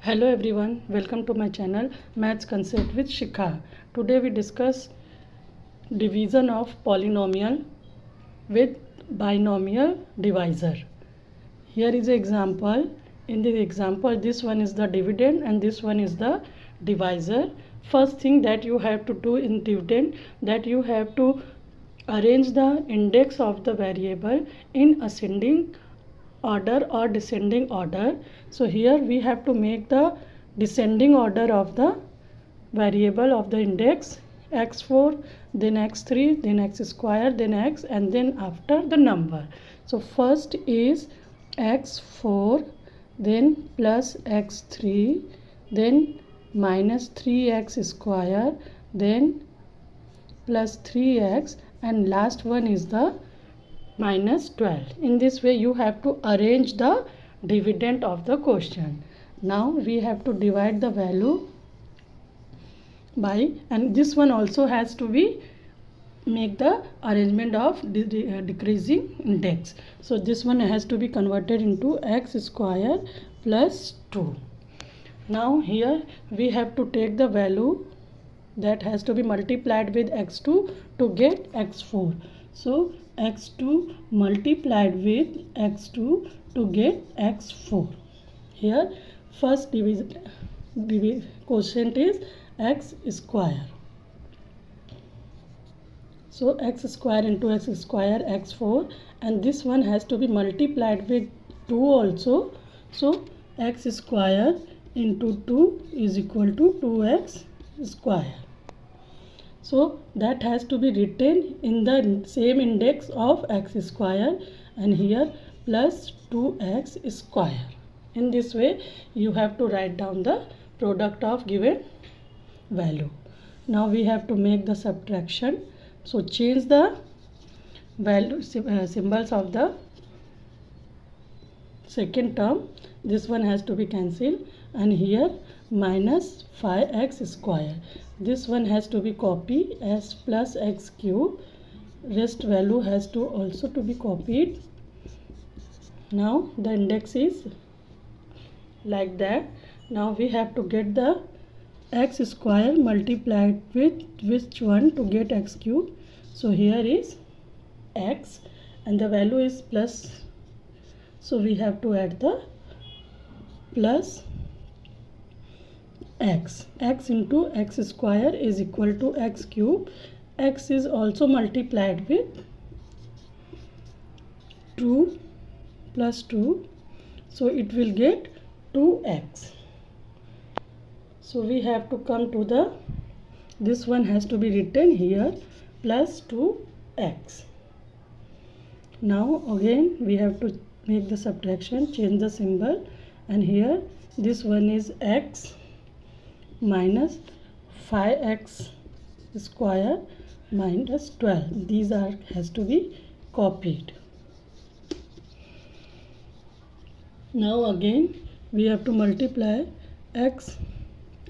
Hello everyone, welcome to my channel Maths Concept with Shikha. Today we discuss division of polynomial with binomial divisor. Here is an example. In the example, this one is the dividend and this one is the divisor. First thing that you have to do in dividend, that you have to arrange the index of the variable in ascending order or descending order. So here we have to make the descending order of the variable of the index x4, then x3, then x square, then x, and then after the number. So first is x4, then plus x3, then minus 3x square, then plus 3x, and last one is the minus 12. In this way you have to arrange the dividend of the question. Now we have to divide the value by, and this one also has to be make the arrangement of decreasing index. So this one has to be converted into x square plus 2. Now here we have to take the value that has to be multiplied with x2 to get x4. So x2 multiplied with x2 to get x4. Here first quotient is x square. So x square into x square x4, and this one has to be multiplied with 2 also. So x square into 2 is equal to 2x square. So that has to be written in the same index of x square, and here plus 2x square. In this way you have to write down the product of given value. Now we have to make the subtraction. So change the value symbols of the second term. This one has to be cancelled, and here minus 5x square. This one has to be copied as plus x cube. Rest value has to also to be copied. Now the index is like that. Now we have to get the x square multiplied with which one to get x cube. So here is x and the value is plus. So we have to add the plus x. X into x square is equal to x cube. X is also multiplied with 2 plus 2. So it will get 2x. So we have to come to the, this one has to be written here plus 2x. Now again we have to make the subtraction, change the symbol, and here this one is x minus 5x square minus 12. These are has to be copied. Now again we have to multiply x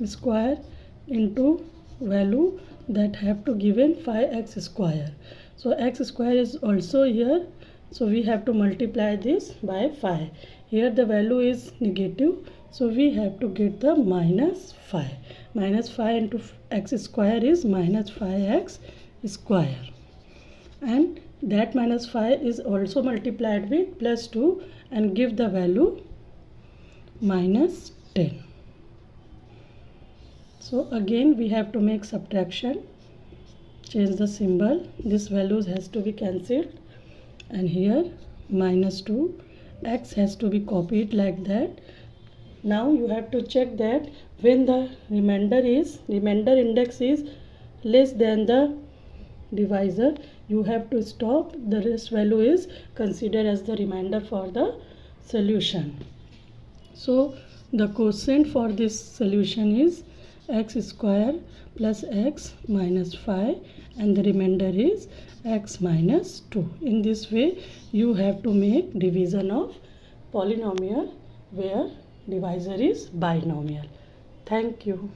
square into value that have to given 5x square. So x square is also here, so we have to multiply this by 5. Here the value is negative, so we have to get the minus 5. Minus 5 into x square is minus 5x square, and that minus 5 is also multiplied with plus 2 and give the value minus 10. So again we have to make subtraction, change the symbol, this values has to be cancelled, and here minus 2, x has to be copied like that. Now you have to check that when the remainder index is less than the divisor, you have to stop. The rest value is considered as the remainder for the solution. So the quotient for this solution is x square plus x minus 5, and the remainder is x minus 2. In this way you have to make division of polynomial where divisor is binomial. Thank you.